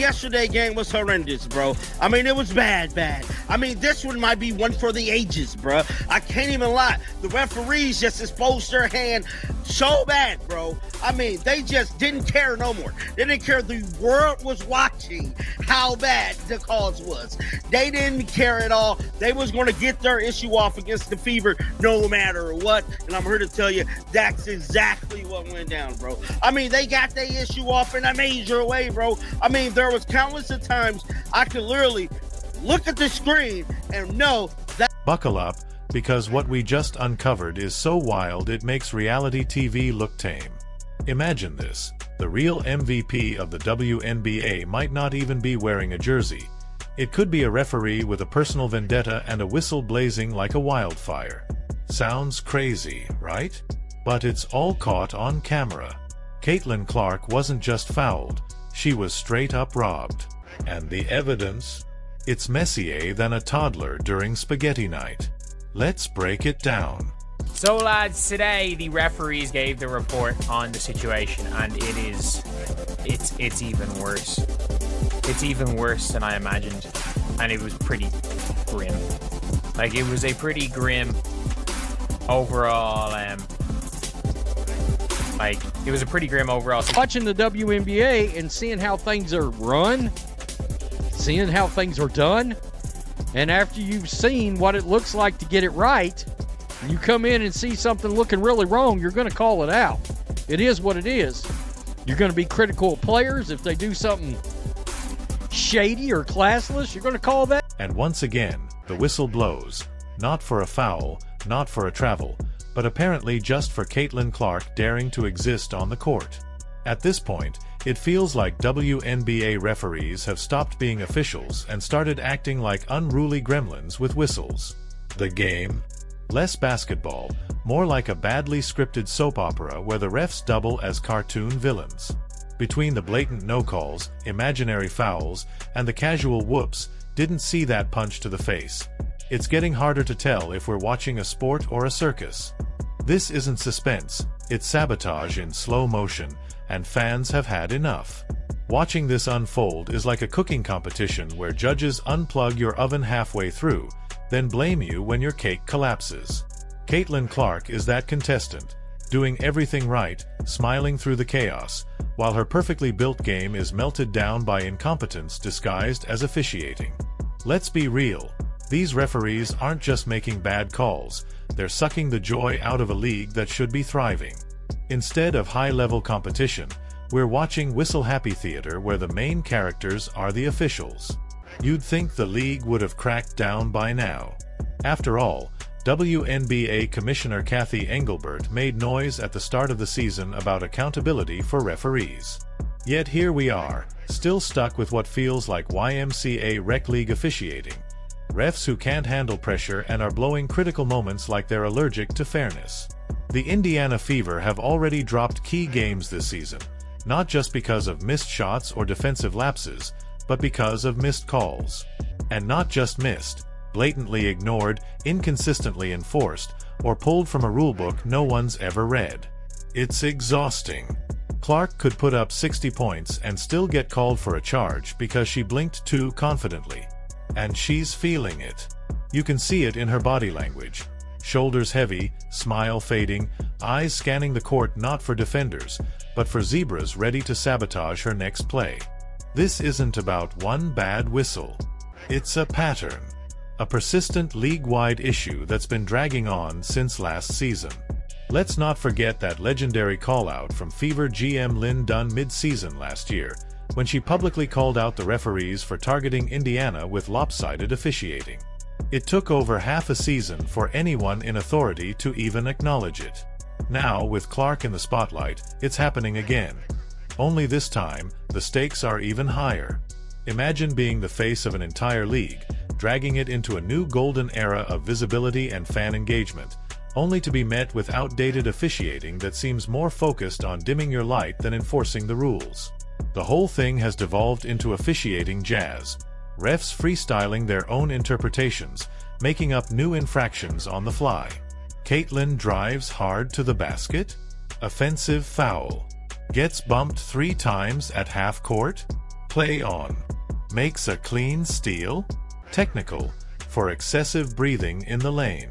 yesterday's game was horrendous, bro. I mean, it was bad. I mean, this one might be one for the ages, bro. I can't even lie. The referees just exposed their hand so bad, bro. I mean, they just didn't care no more. They didn't care. The world was watching how bad the cause was. They didn't care at all. They was going to get their issue off against the Fever no matter what. And I'm here to tell you, that's exactly what went down, bro. I mean, they got their issue off in a major way, bro. I mean, there was countless of times I could literally look at the screen and know that. Buckle up, because what we just uncovered is so wild it makes reality TV look tame. Imagine this. The real MVP of the WNBA might not even be wearing a jersey. It could be a referee with a personal vendetta and a whistle blazing like a wildfire. Sounds crazy, right? But it's all caught on camera. Caitlin Clark wasn't just fouled, she was straight up robbed. And the evidence? It's messier than a toddler during spaghetti night. Let's break it down. So lads, today the referees gave the report on the situation, and it's even worse. It's even worse than I imagined, and it was pretty grim. Like, it was a pretty grim overall, Watching the WNBA and seeing how things are run, seeing how things are done, and after you've seen what it looks like to get it right, you come in and see something looking really wrong, you're going to call it out. It is what it is. You're going to be critical of players. If they do something shady or classless, you're going to call that. And once again, the whistle blows. Not for a foul, not for a travel, but apparently just for Caitlin Clark daring to exist on the court. At this point, it feels like WNBA referees have stopped being officials and started acting like unruly gremlins with whistles. The game? Less basketball, more like a badly scripted soap opera where the refs double as cartoon villains. Between the blatant no-calls, imaginary fouls, and the casual whoops, didn't see that punch to the face. It's getting harder to tell if we're watching a sport or a circus. This isn't suspense, it's sabotage in slow motion, and fans have had enough. Watching this unfold is like a cooking competition where judges unplug your oven halfway through, then blame you when your cake collapses. Caitlin Clark is that contestant, doing everything right, smiling through the chaos, while her perfectly built game is melted down by incompetence disguised as officiating. Let's be real, these referees aren't just making bad calls, they're sucking the joy out of a league that should be thriving. Instead of high-level competition, we're watching whistle-happy theater where the main characters are the officials. You'd think the league would have cracked down by now. After all, WNBA Commissioner Kathy Engelbert made noise at the start of the season about accountability for referees. Yet here we are, still stuck with what feels like YMCA rec league officiating. Refs who can't handle pressure and are blowing critical moments like they're allergic to fairness. The Indiana Fever have already dropped key games this season, not just because of missed shots or defensive lapses, but because of missed calls. And not just missed, blatantly ignored, inconsistently enforced, or pulled from a rulebook no one's ever read. It's exhausting. Clark could put up 60 points and still get called for a charge because she blinked too confidently. And she's feeling it. You can see it in her body language. Shoulders heavy, smile fading, eyes scanning the court not for defenders, but for zebras ready to sabotage her next play. This isn't about one bad whistle. It's a pattern. A persistent league-wide issue that's been dragging on since last season. Let's not forget that legendary call-out from Fever GM Lynn Dunn mid-season last year, when she publicly called out the referees for targeting Indiana with lopsided officiating. It took over half a season for anyone in authority to even acknowledge it. Now, with Clark in the spotlight, it's happening again. Only this time, the stakes are even higher. Imagine being the face of an entire league, dragging it into a new golden era of visibility and fan engagement, only to be met with outdated officiating that seems more focused on dimming your light than enforcing the rules. The whole thing has devolved into officiating jazz. Refs freestyling their own interpretations, making up new infractions on the fly. Caitlin drives hard to the basket? Offensive foul. Gets bumped 3 times at half court? Play on. Makes a clean steal? Technical, for excessive breathing in the lane.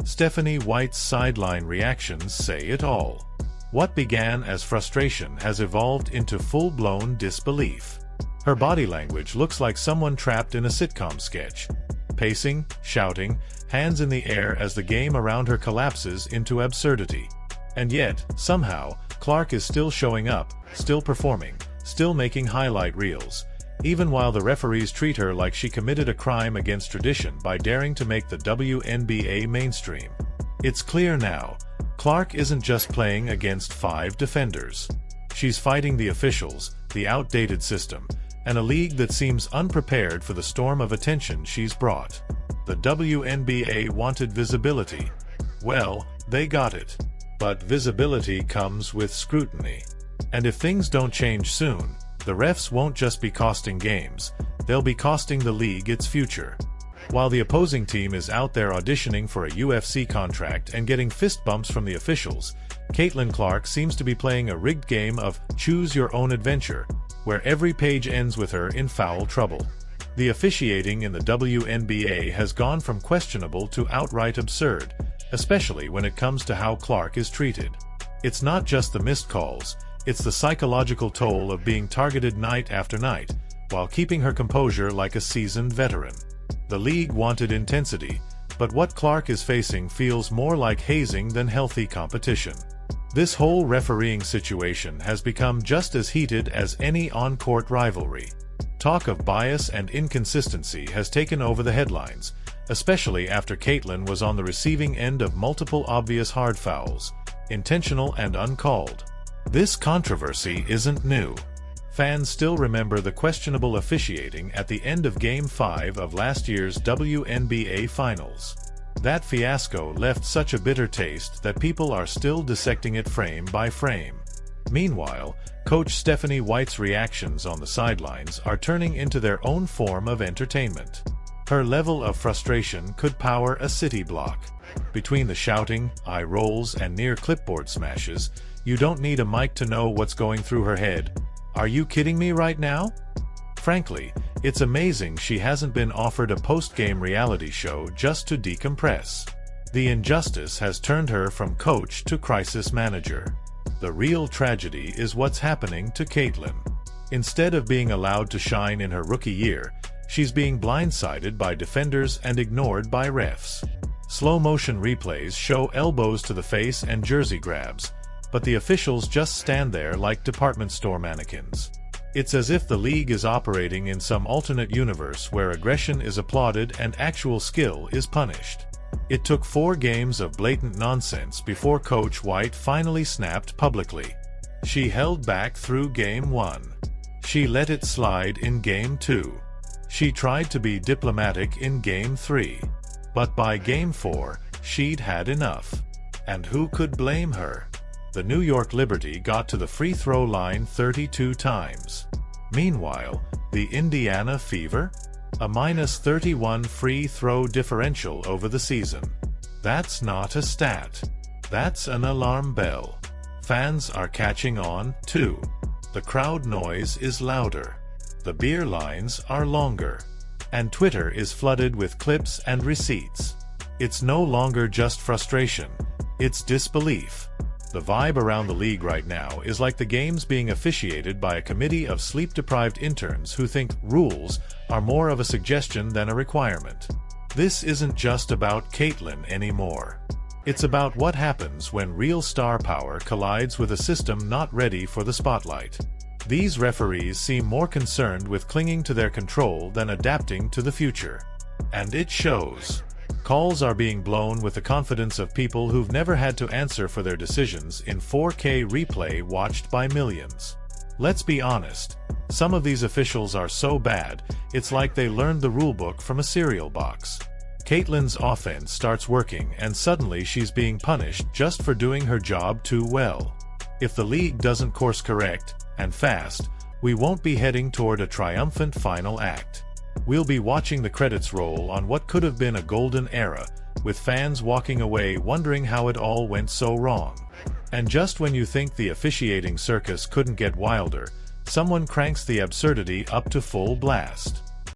Stephanie White's sideline reactions say it all. What began as frustration has evolved into full-blown disbelief. Her body language looks like someone trapped in a sitcom sketch. Pacing, shouting, hands in the air as the game around her collapses into absurdity. And yet, somehow, Clark is still showing up, still performing, still making highlight reels, even while the referees treat her like she committed a crime against tradition by daring to make the WNBA mainstream. It's clear now, Clark isn't just playing against 5 defenders. She's fighting the officials, the outdated system, and a league that seems unprepared for the storm of attention she's brought. The WNBA wanted visibility. Well, they got it. But visibility comes with scrutiny. And if things don't change soon, the refs won't just be costing games, they'll be costing the league its future. While the opposing team is out there auditioning for a UFC contract and getting fist bumps from the officials, Caitlin Clark seems to be playing a rigged game of choose your own adventure, where every page ends with her in foul trouble. The officiating in the WNBA has gone from questionable to outright absurd, especially when it comes to how Clark is treated. It's not just the missed calls, it's the psychological toll of being targeted night after night, while keeping her composure like a seasoned veteran. The league wanted intensity, but what Clark is facing feels more like hazing than healthy competition. This whole refereeing situation has become just as heated as any on-court rivalry. Talk of bias and inconsistency has taken over the headlines, especially after Caitlin was on the receiving end of multiple obvious hard fouls, intentional and uncalled. This controversy isn't new. Fans still remember the questionable officiating at the end of Game 5 of last year's WNBA Finals. That fiasco left such a bitter taste that people are still dissecting it frame by frame. Meanwhile, Coach Stephanie White's reactions on the sidelines are turning into their own form of entertainment. Her level of frustration could power a city block. Between the shouting, eye rolls, and near clipboard smashes, you don't need a mic to know what's going through her head. Are you kidding me right now? Frankly, it's amazing she hasn't been offered a post-game reality show just to decompress. The injustice has turned her from coach to crisis manager. The real tragedy is what's happening to Caitlin. Instead of being allowed to shine in her rookie year, she's being blindsided by defenders and ignored by refs. Slow-motion replays show elbows to the face and jersey grabs, but the officials just stand there like department store mannequins. It's as if the league is operating in some alternate universe where aggression is applauded and actual skill is punished. It took 4 games of blatant nonsense before Coach White finally snapped publicly. She held back through Game 1. She let it slide in Game 2. She tried to be diplomatic in Game 3. But by Game 4, she'd had enough. And who could blame her? The New York Liberty got to the free throw line 32 times. Meanwhile, the Indiana Fever? A -31 free throw differential over the season. That's not a stat. That's an alarm bell. Fans are catching on, too. The crowd noise is louder. The beer lines are longer. And Twitter is flooded with clips and receipts. It's no longer just frustration. It's disbelief. The vibe around the league right now is like the games being officiated by a committee of sleep-deprived interns who think rules are more of a suggestion than a requirement. This isn't just about Caitlin anymore. It's about what happens when real star power collides with a system not ready for the spotlight. These referees seem more concerned with clinging to their control than adapting to the future. And it shows. Calls are being blown with the confidence of people who've never had to answer for their decisions in 4K replay watched by millions. Let's be honest, some of these officials are so bad, it's like they learned the rulebook from a cereal box. Caitlin's offense starts working and suddenly she's being punished just for doing her job too well. If the league doesn't course correct, and fast, we won't be heading toward a triumphant final act. We'll be watching the credits roll on what could have been a golden era, with fans walking away wondering how it all went so wrong. And just when you think the officiating circus couldn't get wilder, Someone cranks the absurdity up to full blast.